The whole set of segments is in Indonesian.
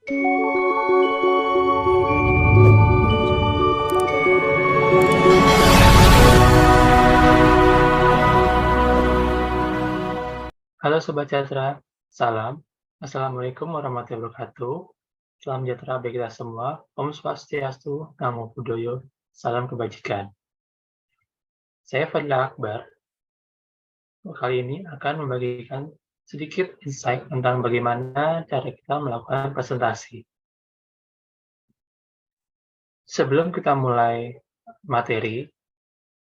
Halo Sobat Catra, salam. Assalamualaikum warahmatullahi wabarakatuh. Salam sejahtera bagi kita semua. Om Swastiastu, Namo Buddhaya, salam kebajikan. Saya Fadila Akbar. Kali ini akan membagikan sedikit insight tentang bagaimana cara kita melakukan presentasi. Sebelum kita mulai materi,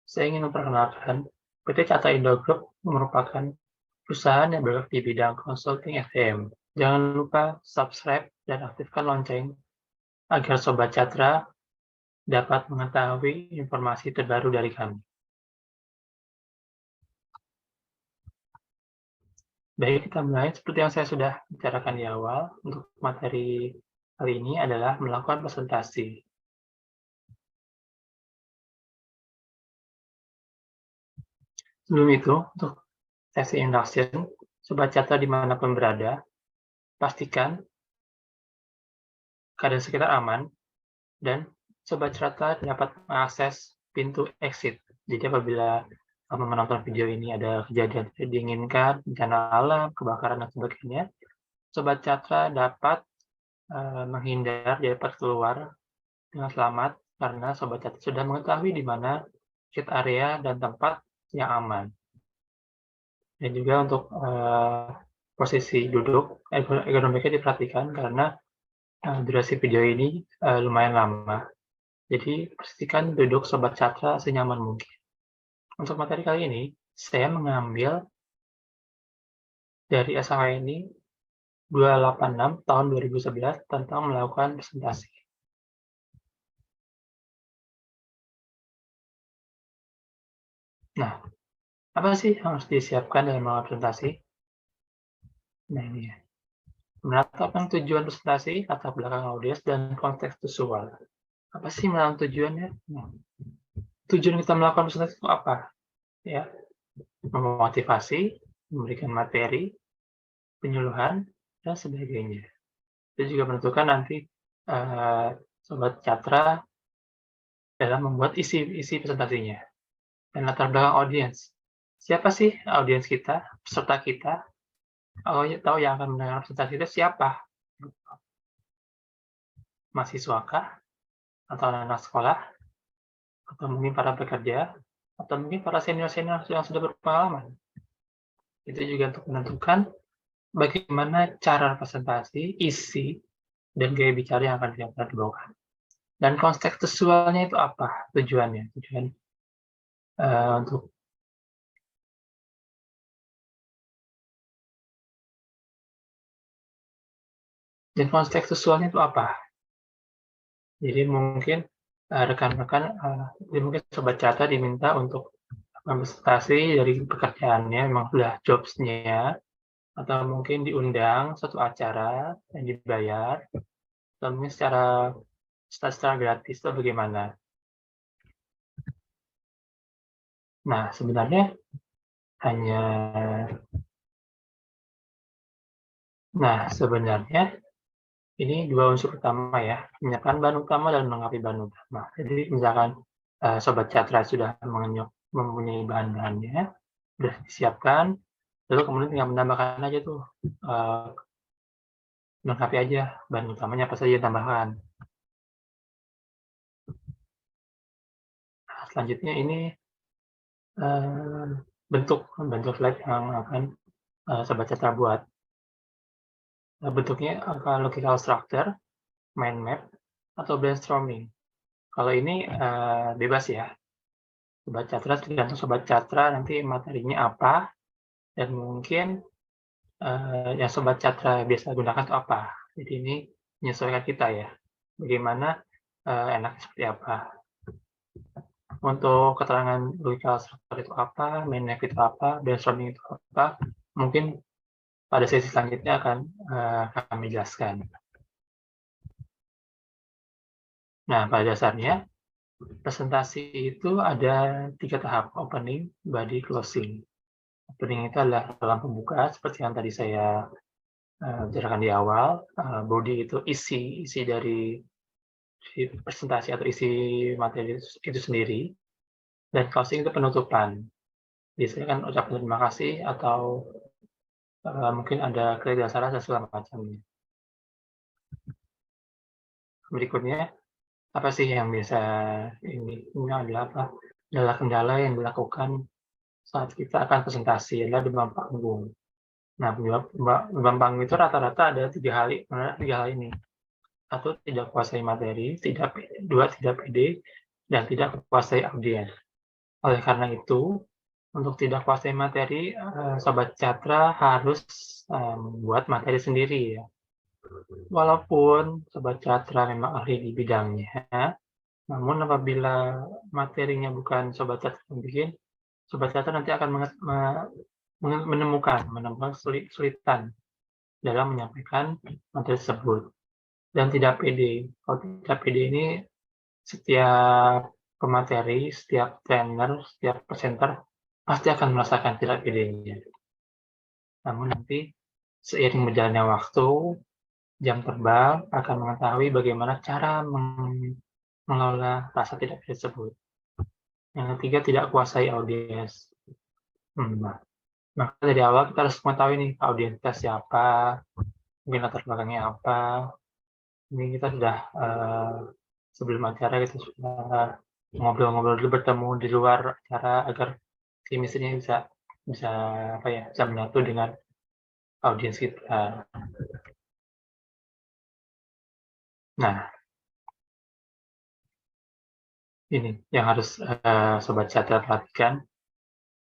saya ingin memperkenalkan PT Catra Indo Group merupakan perusahaan yang bergerak di bidang consulting FM. Jangan lupa subscribe dan aktifkan lonceng agar Sobat Catra dapat mengetahui informasi terbaru dari kami. Baik, kita mulai. Seperti yang saya sudah bicarakan di awal, untuk materi kali ini adalah melakukan presentasi. Sebelum itu, untuk sesi introduction, Sobat Catra dimanapun berada, pastikan keadaan sekitar aman, dan Sobat Catra dapat mengakses pintu exit. Jadi apabila kamu menonton video ini ada kejadian tidak diinginkan, bencana alam, kebakaran, dan sebagainya, Sobat Catra dapat menghindar, dapat keluar dengan selamat karena Sobat Catra sudah mengetahui di mana exit area dan tempat yang aman. Dan juga untuk posisi duduk, ergonomiknya diperhatikan karena durasi video ini lumayan lama. Jadi pastikan duduk Sobat Catra senyaman mungkin. Untuk materi kali ini, saya mengambil dari SHINI 286 tahun 2011 tentang melakukan presentasi. Nah, apa sih yang harus disiapkan dalam melakukan presentasi? Nah, ini ya. Menetapkan tujuan presentasi, latar belakang audiens, dan konteks visual. Apa sih tujuannya? Nah, tujuan kita melakukan presentasi itu apa? Ya, memotivasi, memberikan materi, penyuluhan, dan sebagainya. Itu juga menentukan nanti Sobat Catra dalam membuat isi presentasinya. Dan latar belakang audiens. Siapa sih audiens kita, peserta kita? Kalau tahu yang akan mendengar presentasi itu siapa? Mahasiswakah? Atau anak-anak sekolah? Atau mungkin para pekerja? Atau mungkin para senior-senior yang sudah berpengalaman? Itu juga untuk menentukan bagaimana cara presentasi, isi, dan gaya bicara yang akan dibawakan. Dan konteks visualnya itu apa tujuannya? Tujuan untuk dan konteks visualnya itu apa? Jadi mungkin rekan-rekan, mungkin Sobat Catra diminta untuk presentasi dari pekerjaannya, memang sudah jobs-nya, atau mungkin diundang suatu acara yang dibayar, atau mungkin secara gratis atau bagaimana. Nah, sebenarnya hanya ini dua unsur utama ya, menyiapkan bahan utama dan melengkapi bahan utama. Jadi misalkan Sobat Catra sudah mempunyai bahan-bahannya, sudah disiapkan, lalu kemudian tinggal menambahkan aja tuh, melengkapi aja bahan utamanya apa saja tambahkan. Nah, selanjutnya ini bentuk slide yang akan Sobat Catra buat. Bentuknya logical structure, mind map, atau brainstorming. Kalau ini bebas ya. Sobat Catra, tergantung Sobat Catra nanti materinya apa, dan mungkin yang Sobat Catra biasa gunakan itu apa. Jadi ini menyesuaikan kita ya, bagaimana enaknya seperti apa. Untuk keterangan logical structure itu apa, mind map itu apa, brainstorming itu apa, mungkin pada sesi selanjutnya akan kami jelaskan. Nah, pada dasarnya, presentasi itu ada 3 tahap, opening, body, closing. Opening itu adalah dalam pembuka, seperti yang tadi saya bicarakan di awal, body itu isi dari presentasi atau isi materi itu sendiri, dan closing itu penutupan. Biasanya kan ucapan terima kasih atau mungkin ada kritik saran dan segala macamnya. Berikutnya, apa sih yang biasa ini adalah apa? Adalah kendala yang dilakukan saat kita akan presentasi adalah demam panggung. Nah, demam panggung itu rata-rata ada tiga hal ini. Satu, tidak kuasai materi, dua, tidak pede, dan tidak kuasai audiens. Oleh karena itu, untuk tidak kuasai materi, Sobat Catra harus membuat materi sendiri ya. Walaupun Sobat Catra memang ahli di bidangnya, namun apabila materinya bukan Sobat Catra yang bikin, Sobat Catra nanti akan menemukan kesulitan dalam menyampaikan materi tersebut. Dan tidak pede. Kalau tidak pede ini setiap pemateri, setiap trainer, setiap presenter pasti akan merasakan tidak pedenya. Namun nanti seiring berjalannya waktu, jam terbang akan mengetahui bagaimana cara mengelola rasa tidak pede tersebut. Yang ketiga, tidak kuasai audiens. Maka dari awal kita harus mengetahui nih audiens kita siapa, mungkin latar belakangnya apa. Ini kita sudah sebelum acara kita sudah ngobrol-ngobrol dulu, bertemu di luar acara agar chemistry-nya bisa apa ya, bisa menyatu dengan audiens kita. Nah, ini yang harus Sobat Catra perhatikan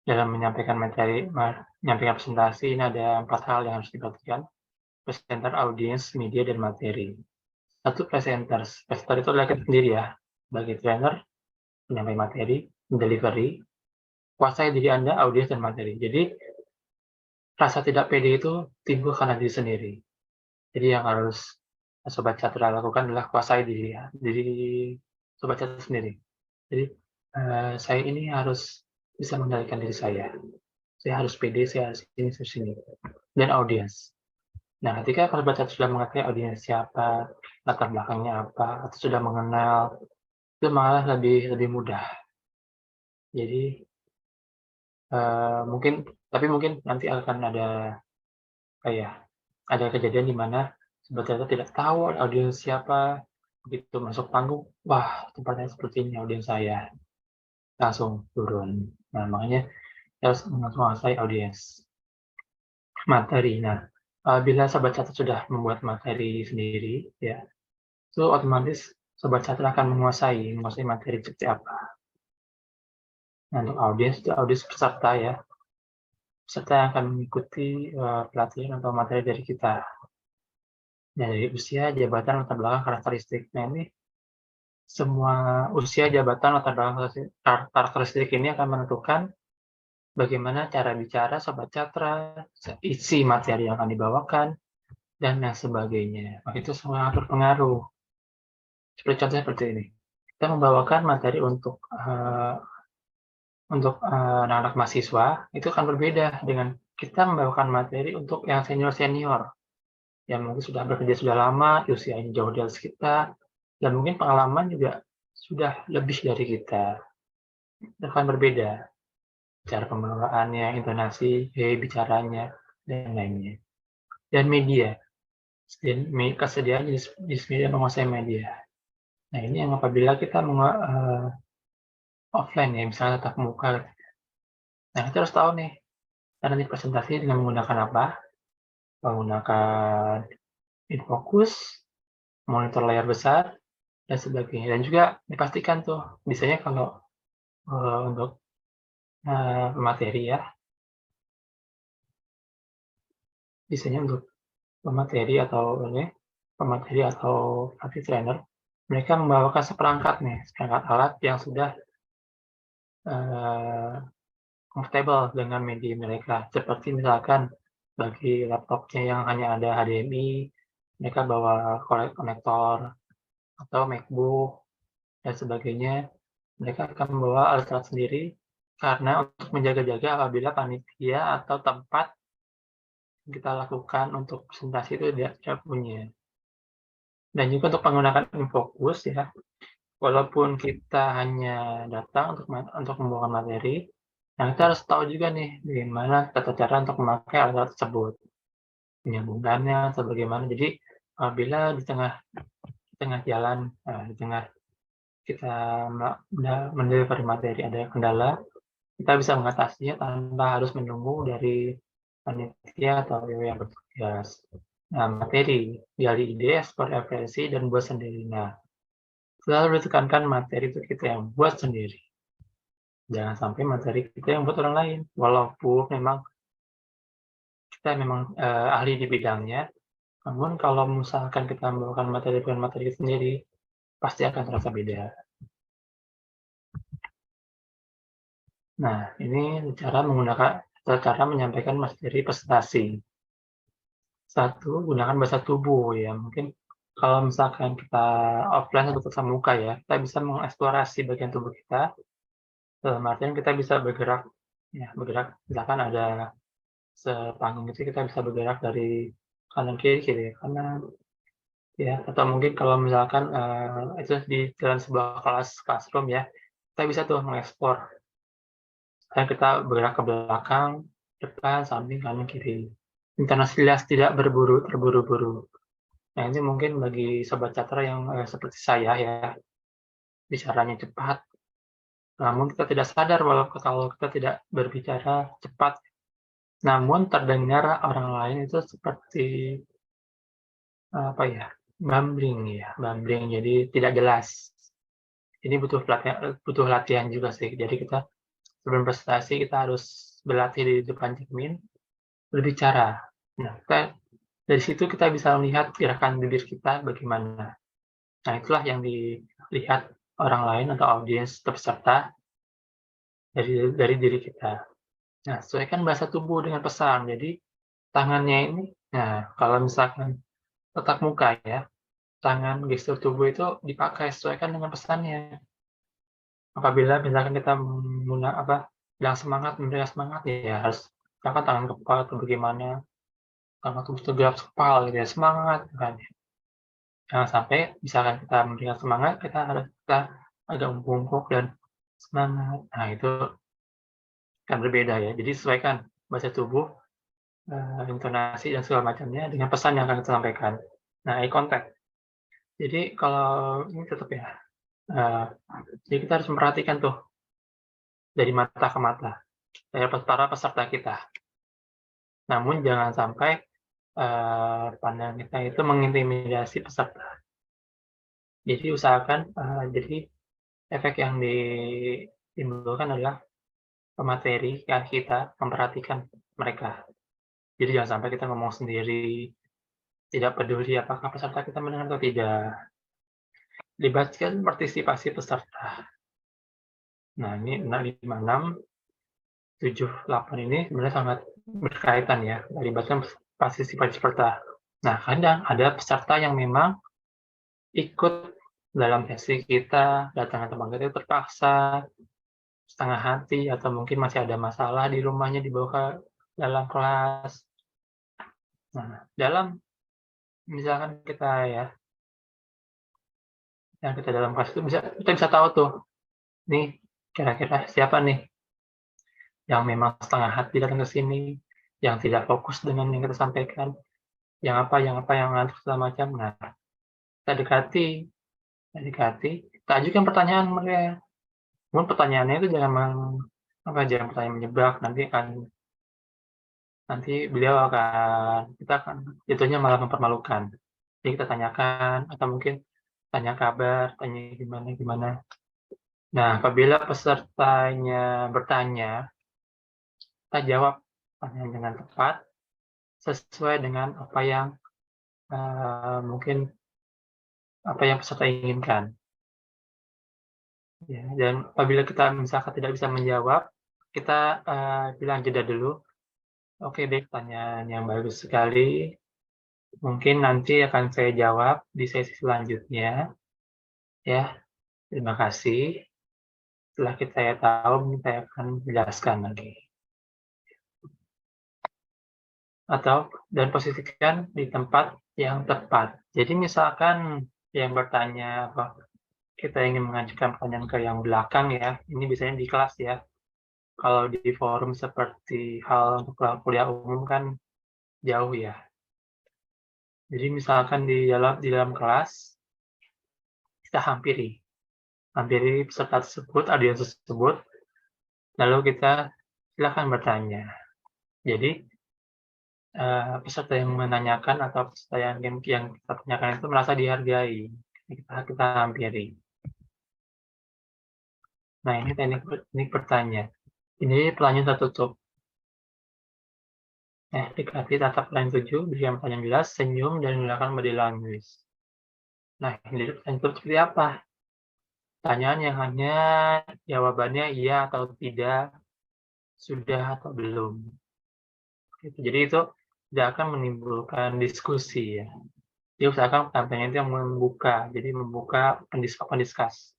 dalam menyampaikan menyampaikan presentasi. Ini ada 4 hal yang harus diperhatikan: presenter, audiens, media, dan materi. Satu, presenter itu adalah kita sendiri ya, sebagai trainer, penyampaian materi, delivery, kuasai diri Anda, audiens, dan materi. Jadi, rasa tidak pede itu timbul karena diri sendiri. Jadi yang harus Sobat Catra lakukan adalah kuasai diri Sobat Catra sendiri. Jadi, saya ini harus bisa mengendalikan diri saya. Saya harus pede, saya harus ini, harus ini. Dan audiens. Nah, ketika Sobat Catra sudah mengetahui audiens siapa, latar belakangnya apa, atau sudah mengenal, itu malah lebih mudah. Jadi, mungkin nanti akan ada kejadian di mana Sobat Catra tidak tahu audiens siapa, begitu masuk panggung, wah tempatnya seperti ini audiens saya, langsung turun. Nah, makanya harus menguasai audiens. Materi. Nah, bila Sobat Catra sudah membuat materi sendiri, ya, itu otomatis Sobat Catra akan menguasai materi seperti apa. Nah, untuk audiens, itu audiens peserta ya, peserta yang akan mengikuti pelatihan atau materi dari kita. Nah, dari usia, jabatan, latar belakang, karakteristik. Nah, ini semua usia, jabatan, latar belakang, karakteristik ini akan menentukan bagaimana cara bicara Sobat Catra, isi materi yang akan dibawakan, dan lain sebagainya. Itu semua berpengaruh. Contohnya seperti ini. Kita membawakan materi untuk anak-anak mahasiswa, itu akan berbeda dengan kita membawakan materi untuk yang senior-senior, yang mungkin sudah bekerja sudah lama, usianya jauh di atas kita, dan mungkin pengalaman juga sudah lebih dari kita. Itu akan berbeda. Cara pengelolaannya, intonasi, gaya bicaranya, dan lainnya. Dan media. Kesediaan jenis media menguasai media. Nah, ini yang apabila kita offline ya, misalnya tatap muka. Nah, kita harus tahu nih, cara nanti presentasi dengan menggunakan apa? Menggunakan infocus, monitor layar besar, dan sebagainya. Dan juga dipastikan tuh, biasanya kalau untuk materi ya, biasanya untuk pemateri atau arti trainer, mereka membawakan seperangkat alat yang sudah comfortable dengan media mereka. Seperti misalkan bagi laptopnya yang hanya ada HDMI, mereka bawa konektor atau MacBook dan sebagainya. Mereka akan membawa alat-alat sendiri karena untuk menjaga-jaga apabila panitia atau tempat kita lakukan untuk presentasi itu dia punya. Dan juga untuk menggunakan InFocus ya, walaupun kita hanya datang untuk membawakan materi, nah kita harus tahu juga nih bagaimana tata cara untuk memakai alat-alat tersebut, menyambungkannya atau bagaimana. Jadi apabila di tengah jalan, di tengah kita mendeliver materi ada kendala, kita bisa mengatasinya tanpa harus menunggu dari panitia atau yang bertugas. Nah, materi, gali ide, ekspor referensi, dan buat sendiri. Nah, selalu ditekankan materi itu kita yang buat sendiri. Jangan sampai materi kita yang buat orang lain. Walaupun memang kita ahli di bidangnya, namun kalau misalkan kita membawakan materi bukan materi sendiri, pasti akan terasa beda. Nah, ini cara menyampaikan materi presentasi. Satu, gunakan bahasa tubuh ya. Mungkin kalau misalkan kita offline atau tatap muka ya, kita bisa mengeksplorasi bagian tubuh kita. Dalam artian kita bisa bergerak, ya bergerak. Misalkan ada sepanggung itu kita bisa bergerak dari kanan kiri, kiri kanan, ya. Atau mungkin kalau misalkan itu di dalam sebuah classroom ya, kita bisa tuh mengeksplor. Dan kita bergerak ke belakang, depan, samping, kanan, kiri. Intonasi jelas, tidak terburu-buru. Nah, ini mungkin bagi sobat catra yang seperti saya ya, bicaranya cepat, namun kita tidak sadar kalau kita tidak berbicara cepat, namun terdengar orang lain itu seperti apa ya, bumbling, jadi tidak jelas. Ini butuh latihan juga sih. Jadi kita sebelum presentasi kita harus berlatih di depan cermin berbicara. Nah, dari situ kita bisa melihat gerakan bibir kita bagaimana. Nah, itulah yang dilihat orang lain atau audiens atau peserta dari diri kita. Nah, sesuaikan bahasa tubuh dengan pesan. Jadi, tangannya ini, nah, kalau misalkan tatap muka ya, tangan gestur tubuh itu dipakai sesuaikan dengan pesannya. Apabila misalkan kita bilang semangat, memberikan semangat, ya harus misalkan tangan kepal atau bagaimana, tangan tubuh tegap kepal gitu ya, semangat kan. Jangan sampai misalkan kita memberikan semangat, kita agak bungkuk dan semangat. Nah, itu kan berbeda ya. Jadi sesuaikan bahasa tubuh, intonasi dan segala macamnya dengan pesan yang akan kita sampaikan. Nah, eye contact. Jadi kalau ini tetap ya, jadi kita harus memperhatikan tuh dari mata ke mata dari para peserta kita. Namun jangan sampai pandangan kita itu mengintimidasi peserta. Jadi usahakan jadi efek yang ditimbulkan adalah pemateri yang kita memperhatikan mereka. Jadi jangan sampai kita ngomong sendiri, tidak peduli apakah peserta kita mendengar atau tidak. Libatkan partisipasi peserta. Nah, ini 5, 6, 7, 8 ini sebenarnya sangat berkaitan ya, melibatkan partisipasi peserta. Nah, kadang ada peserta yang memang ikut dalam sesi kita, datang ke tempat kita terpaksa, setengah hati, atau mungkin masih ada masalah di rumahnya dibawa ke dalam kelas. Nah, misalkan kita dalam kelas itu kita bisa tahu tuh, nih kira-kira siapa nih yang memang setengah hati datang ke sini, yang tidak fokus dengan yang kita sampaikan, yang ngantuk segala macam. Nah, kita dekati, kita ajukan pertanyaan mereka. Namun pertanyaannya itu jangan pertanyaan menjebak, nanti kita akan jatuhnya malah mempermalukan. Jadi kita tanyakan, atau mungkin tanya kabar, tanya gimana. Nah, apabila pesertanya bertanya, kita jawab pertanyaan dengan tepat, sesuai dengan mungkin apa yang peserta inginkan. Ya, dan apabila kita misalkan tidak bisa menjawab, kita bilang jeda dulu. Oke deh, pertanyaan yang bagus sekali. Mungkin nanti akan saya jawab di sesi selanjutnya. Ya, terima kasih. Setelah saya tahu, saya akan menjelaskan lagi. dan posisikan di tempat yang tepat. Jadi misalkan yang bertanya kita ingin mengajukan pertanyaan ke yang belakang ya, ini biasanya di kelas ya. Kalau di forum seperti hal untuk kuliah umum kan jauh ya. Jadi misalkan di dalam kelas kita hampiri peserta tersebut, audiens tersebut, lalu kita silakan bertanya. Jadi peserta yang menanyakan atau peserta yang kita tanyakan itu merasa dihargai. Kita hampiri. Nah, ini teknik bertanya. Ini pertanyaan tertutup. Dekati tatap line 7, berikan pertanyaan jelas, senyum, dan gunakan body language. Nah, ini pertanyaan tertutup seperti apa? Pertanyaan yang hanya jawabannya iya atau tidak, sudah atau belum. Jadi itu tidak akan menimbulkan diskusi ya. Jadi usahakan pertanyaan itu yang membuka, jadi membuka open discuss.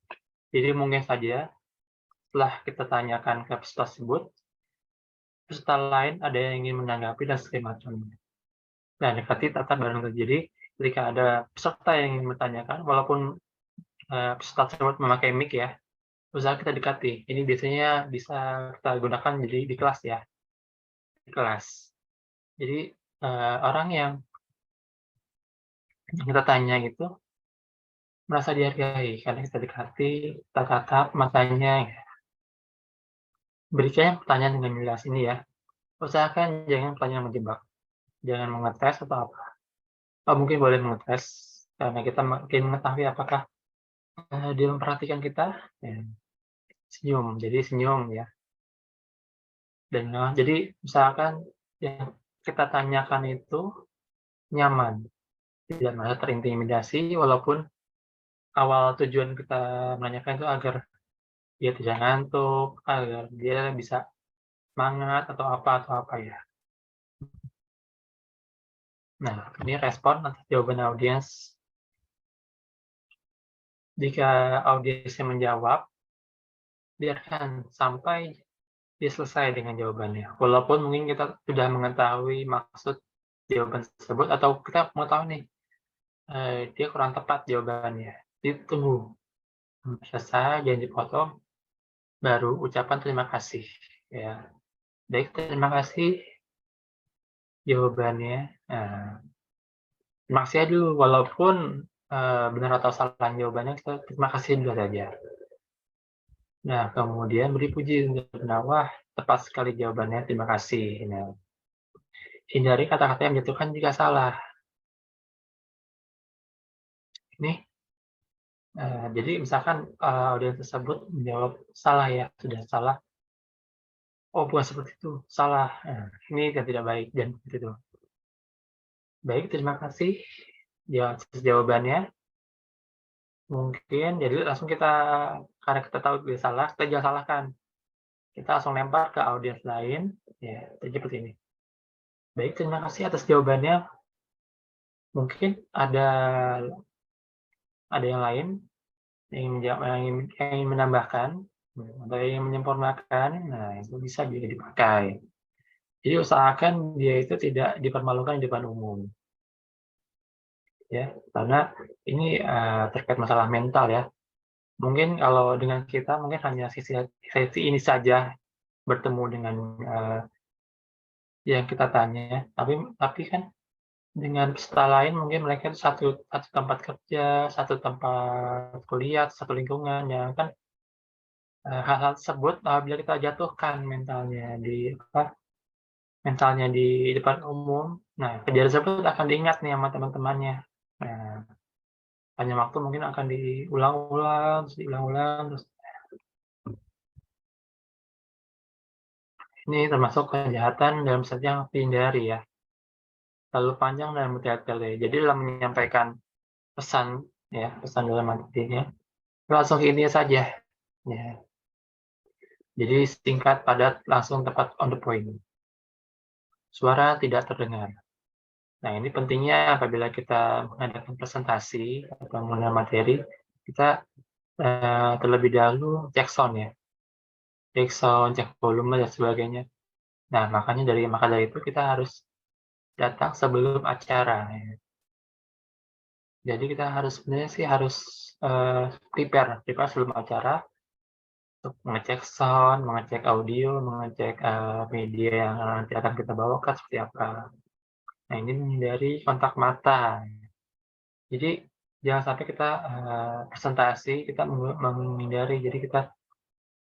Jadi mungkin saja setelah kita tanyakan ke peserta tersebut, peserta lain ada yang ingin menanggapi dan segala macamnya. Nah, dekati tata barang terjadi ketika ada peserta yang ingin bertanyakan, walaupun peserta tersebut memakai mic ya, usaha kita dekati. Ini biasanya bisa kita gunakan jadi di kelas ya, di kelas. Jadi orang yang kita tanya gitu merasa dihargai karena kita dekati, kita tatap matanya, berikan pertanyaan dengan jelas ini ya. Usahakan jangan pertanyaan menjebak, jangan mengetes atau apa. Mungkin boleh mengetes karena kita makin mengetahui apakah dia memperhatikan kita. Ya. Senyum, jadi senyum ya. Dan jadi misalkan yang kita tanyakan itu nyaman, tidak merasa terintimidasi, walaupun awal tujuan kita menanyakan itu agar dia tidak ngantuk, agar dia bisa semangat atau apa ya. Nah, ini respon atas jawaban audiens. Jika audiensnya menjawab, biarkan sampai dia selesai dengan jawabannya. Walaupun mungkin kita sudah mengetahui maksud jawaban tersebut atau kita mau tahu nih, dia kurang tepat jawabannya. Ditunggu selesai, jangan dipotong, baru ucapan terima kasih. Ya, baik, terima kasih jawabannya. Nah, terima kasih dulu, walaupun benar atau salah jawabannya, kita terima kasih dulu saja. Nah, kemudian beri puji untuk wah, tepat sekali jawabannya, terima kasih. Nah, hindari kata-kata yang menjatuhkan jika salah. Ini jadi misalkan audiens tersebut menjawab salah ya, sudah salah. Oh, bukan seperti itu, salah. Nah, ini kan tidak baik dan seperti itu. Baik, terima kasih atas jawabannya. Mungkin jadi langsung karena kita tahu dia salah, kita jangan salahkan. Kita langsung lempar ke audiens lain, ya seperti ini. Baik, terima kasih atas jawabannya. Mungkin ada yang lain yang ingin menambahkan atau ingin menyempurnakan, nah itu bisa juga dipakai. Jadi usahakan dia itu tidak dipermalukan di depan umum, ya, karena ini terkait masalah mental ya. Mungkin kalau dengan kita mungkin hanya sesi ini saja bertemu dengan yang kita tanya, tapi kan dengan peserta lain mungkin mereka itu satu tempat kerja, satu tempat kuliah, satu lingkungan yang kan hal-hal tersebut apabila kita jatuhkan mentalnya di depan umum, nah kejadian tersebut akan diingat nih sama teman-temannya. Nah, hanya waktu mungkin akan diulang-ulang, terus ini termasuk kejahatan dalam sesuatu yang dihindari ya. Terlalu panjang dan bertele-tele. Jadi dalam menyampaikan pesan dalam artinya, langsung ini saja. Ya. Jadi singkat, padat, langsung tepat on the point. Suara tidak terdengar. Nah, ini pentingnya apabila kita mengadakan presentasi atau mengenai materi, kita terlebih dahulu cek sound ya. Cek sound, cek volume dan sebagainya. Nah, maka dari itu kita harus datang sebelum acara, ya. Jadi kita sebenarnya sih harus, prepare sebelum acara untuk mengecek sound, mengecek audio, mengecek, media yang nanti akan kita bawakan seperti apa. Nah, ini menghindari kontak mata. Jadi jangan sampai kita, presentasi kita menghindari, jadi kita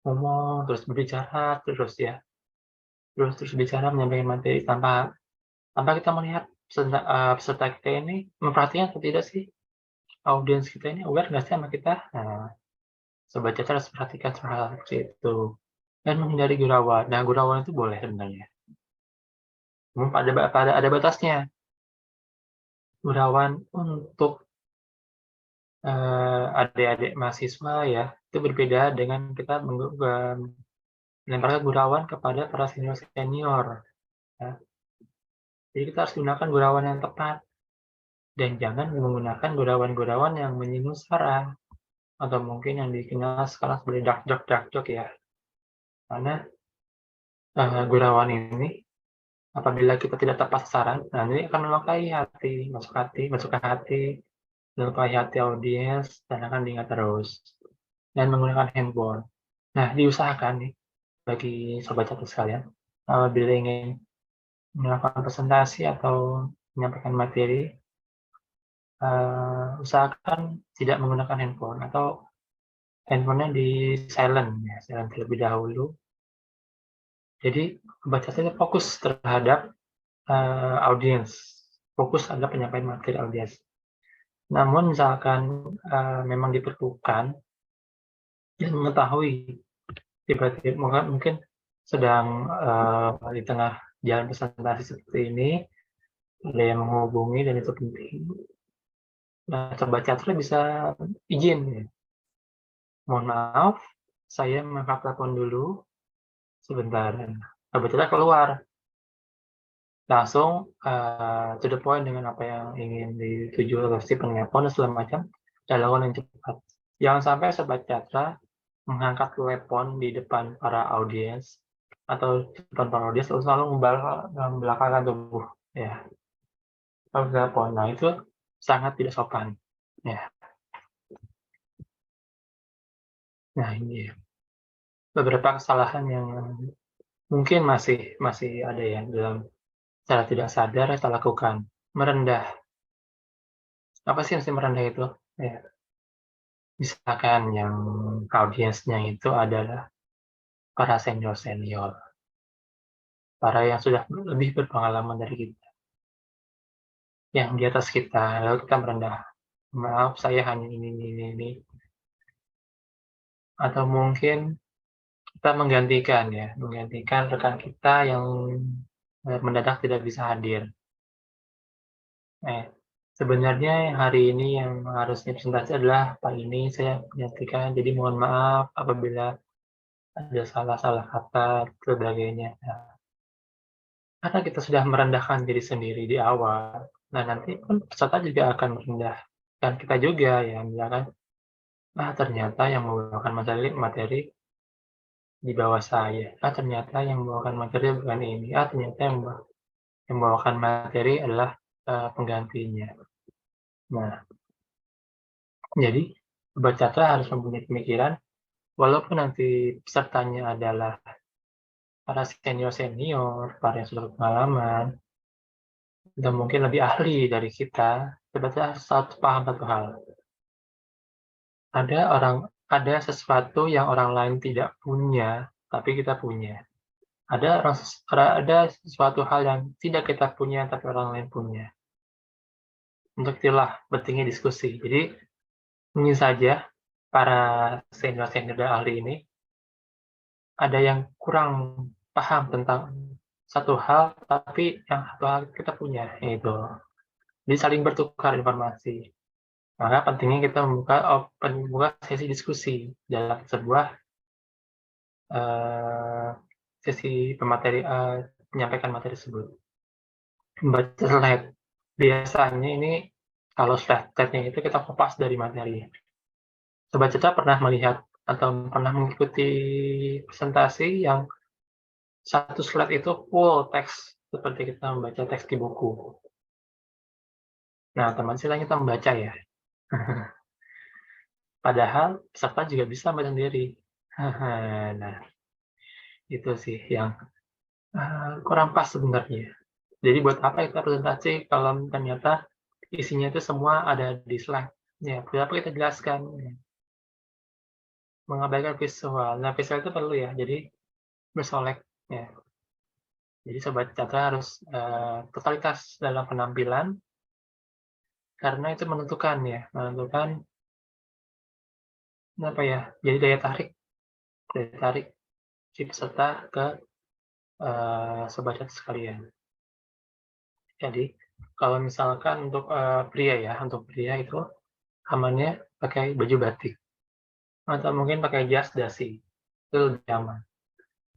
ngomong terus, berbicara terus ya, terus bicara menyampaikan materi tanpa kita melihat peserta kita ini memperhatikan atau tidak sih, audiens kita ini aware nggak sih sama kita. Nah, sobat cacar harus perhatikan hal seperti itu dan menghindari gurauan. Nah, gurauan itu boleh sebenarnya, namun ada batasnya. Gurauan untuk, adik-adik mahasiswa ya, itu berbeda dengan kita melemparkan gurauan kepada para senior-senior, ya. Jadi kita harus gunakan gurauan yang tepat dan jangan menggunakan gurauan-gurauan yang menyinggung sara atau mungkin yang dikenal sekarang sebagai dark joke ya. Karena, gurauan ini apabila kita tidak tepat sasaran, nah ini akan melukai masuk ke hati, melukai hati audiens dan akan diingat terus. Dan menggunakan handphone. Nah, diusahakan nih bagi sobat catur sekalian, apabila ingin melakukan presentasi atau menyampaikan materi, usahakan tidak menggunakan handphone atau handphonenya di-silent ya, silent terlebih dahulu. Jadi sobat catur fokus terhadap, audiens, fokus pada penyampaian materi audiens. Namun misalkan, memang diperlukan dan mengetahui tiba-tiba mungkin sedang, di tengah jalan presentasi seperti ini, ada yang menghubungi dan itu penting. Nah, sobat catur bisa izin ya, "Mohon maaf, saya mengangkat telepon dulu sebentar." Sobat catur keluar, langsung, to the point dengan apa yang ingin dituju oleh si penelpon dan segala macam, dan lakukan yang cepat. Jangan sampai sobat catur mengangkat telepon di depan para audiens atau depan para audiens terus lalu membelakangkan tubuh, ya. Kalau telepon, nah itu sangat tidak sopan, ya. Nah ini ya, beberapa kesalahan yang mungkin masih ada ya dalam secara tidak sadar kita lakukan. Merendah, apa sih maksud merendah itu? Ya, misalkan yang audiensnya itu adalah para senior-senior, para yang sudah lebih berpengalaman dari kita, yang di atas kita, lalu kita merendah, "Maaf saya hanya ini," atau mungkin kita menggantikan rekan kita yang, mendadak tidak bisa hadir. Sebenarnya hari ini yang harusnya presentasi adalah Pak ini, saya menggantikan, jadi mohon maaf apabila ada salah-salah kata, sebagainya. Nah, karena kita sudah merendahkan diri sendiri di awal, nah nanti pun peserta juga akan merendahkan kita juga ya, misalkan, ternyata yang membawakan materi di bawah saya, ternyata yang membawakan materi bukan ini, ternyata yang membawakan materi adalah, penggantinya. Nah, jadi sobat catra harus mempunyai pemikiran, walaupun nanti pesertanya adalah para senior-senior, para yang sudah berpengalaman, dan mungkin lebih ahli dari kita, sobat catra harus paham satu hal, ada sesuatu yang orang lain tidak punya, tapi kita punya. Ada sesuatu hal yang tidak kita punya, tapi orang lain punya. Untuk itulah pentingnya diskusi. Jadi, mungkin saja para senior-senior dan ahli ini ada yang kurang paham tentang satu hal, tapi yang satu hal kita punya, yaitu jadi saling bertukar informasi. Maka pentingnya kita membuka sesi diskusi dalam sebuah, eee, sesi menyampaikan materi tersebut. Membaca slide, biasanya ini kalau slide-nya itu kita kopas dari materi. Sobat Caca pernah melihat atau pernah mengikuti presentasi yang satu slide itu full teks seperti kita membaca teks di buku. Nah, teman silahkan kita membaca ya. Padahal peserta juga bisa membaca sendiri. Nah, itu sih yang kurang pas sebenarnya. Jadi buat apa kita presentasi kalau ternyata isinya itu semua ada di slide. Ya, berapa kita jelaskan, mengabaikan visual. Nah, visual itu perlu ya, jadi bersolek ya. Jadi Sobat Cakra harus totalitas dalam penampilan, karena itu menentukan ya, menentukan apa ya, jadi daya tarik si peserta ke Sobat Cakra sekalian. Jadi kalau misalkan untuk pria ya, untuk pria itu amannya pakai baju batik atau mungkin pakai jas dasi, itu lebih aman.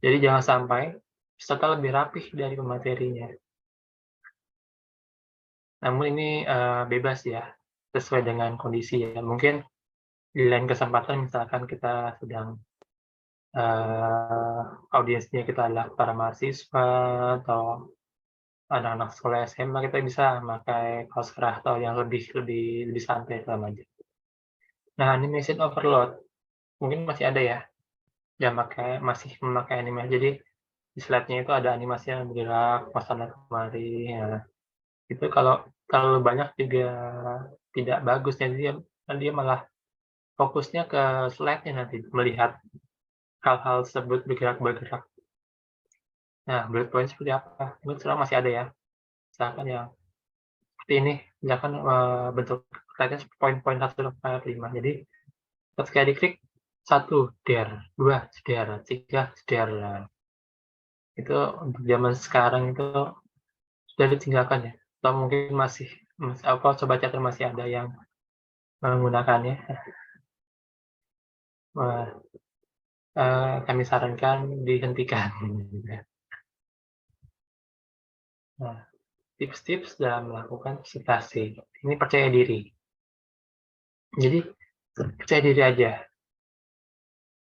Jadi jangan sampai peserta lebih rapih dari pematerinya. Namun ini bebas ya, sesuai dengan kondisi ya. Mungkin di lain kesempatan misalkan kita sedang audiensnya kita adalah para mahasiswa atau anak-anak sekolah SMA, kita bisa pakai kaos kerah atau yang lebih lebih lebih santai segala macam. Nah, animation overload mungkin masih ada ya, yang masih memakai animasi. Jadi di slide-nya itu ada animasi yang bergerak kesana kemari. Ya. Itu kalau terlalu banyak juga tidak bagus, jadi dia malah fokusnya ke slide-nya nanti, melihat hal-hal tersebut bergerak-bergerak. Nah, bullet point seperti apa? Mungkin sekarang masih ada ya. Misalkan yang seperti ini, misalkan bentuk slide-nya poin-poin 1 sampai 5. Jadi ketika diklik 1 der, 2 der, 3 der. Nah, itu untuk zaman sekarang itu sudah ditinggalkan ya. Atau mungkin masih Sobat Catur masih ada yang menggunakannya. Wah, kami sarankan dihentikan. Nah, tips-tips dalam melakukan presentasi. Ini percaya diri. Jadi percaya diri aja.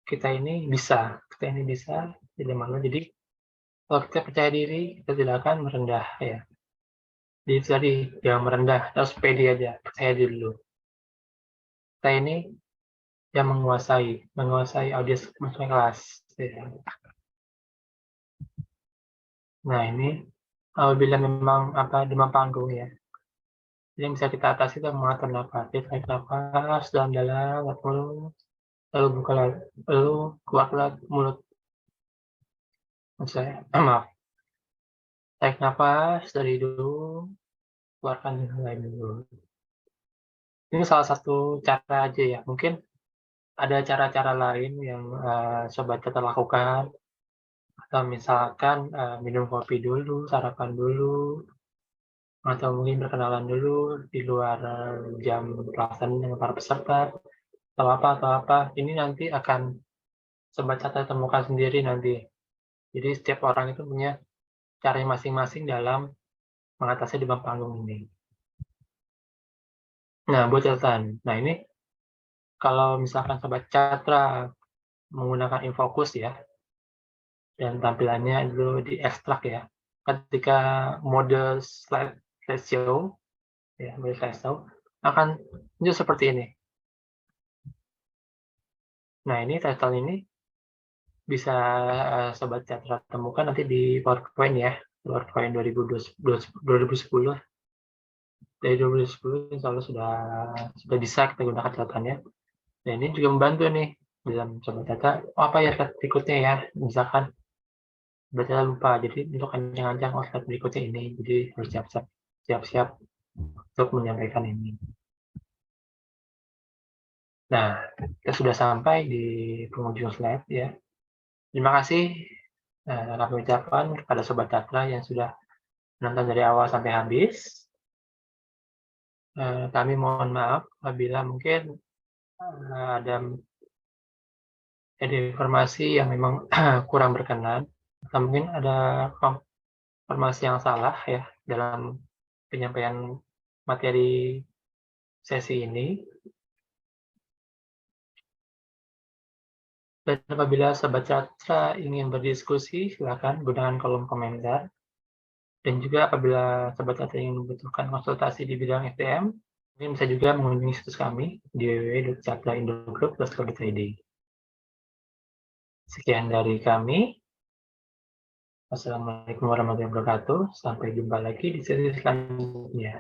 Kita ini bisa, tidak malu. Jadi kalau kita percaya diri, kita tidak akan merendah ya. Jadi tadi jangan merendah, terus pede aja, percaya diri dulu. Kita ini yang menguasai audiens masuk kelas. Ya. Nah ini apabila memang demam panggung ya, yang bisa kita atasi itu mengatur nafas. Tarik nafas dalam-dalam, lalu buka lagi, lalu keluar lagi mulut. Saya maaf. Tarik nafas dari hidung, keluarkan dari mulut. Ini salah satu cara aja ya. Mungkin ada cara-cara lain yang Sobat Catur lakukan, atau misalkan minum kopi dulu, sarapan dulu, atau mungkin berkenalan dulu di luar jam pelaksanaan dengan para peserta, atau apa. Ini nanti akan Sobat Catur temukan sendiri nanti. Jadi setiap orang itu punya cara masing-masing dalam mengatasi demam panggung ini. Nah, buat catatan. Nah, ini kalau misalkan Sobat Catra menggunakan InFocus ya, dan tampilannya itu diekstrak ya. Ketika mode slideshow, ya, mode slideshow akan muncul seperti ini. Nah, ini title ini bisa Sobat Catra temukan nanti di PowerPoint ya, PowerPoint 2010. Dari 2010 insya Allah sudah bisa kita gunakan catatannya. Dan ini juga membantu nih dalam Sobat Catra, apa ya slide berikutnya ya, misalkan baca lupa, jadi untuk ancang-ancang slide berikutnya ini, jadi harus siap-siap untuk menyampaikan ini. Nah, kita sudah sampai di penghujung slide ya. Terima kasih kami ucapkan kepada Sobat Catra yang sudah menonton dari awal sampai habis. Kami mohon maaf apabila mungkin ada informasi yang memang kurang berkenan, atau mungkin ada informasi yang salah ya dalam penyampaian materi sesi ini. Dan apabila Sobat Catra ingin berdiskusi, silakan gunakan kolom komentar. Dan juga apabila Sobat Data ingin membutuhkan konsultasi di bidang SDM, mungkin bisa juga mengunjungi situs kami di www.catra.indogroup.co.id. Sekian dari kami. Wassalamualaikum warahmatullahi wabarakatuh. Sampai jumpa lagi di sesi selanjutnya.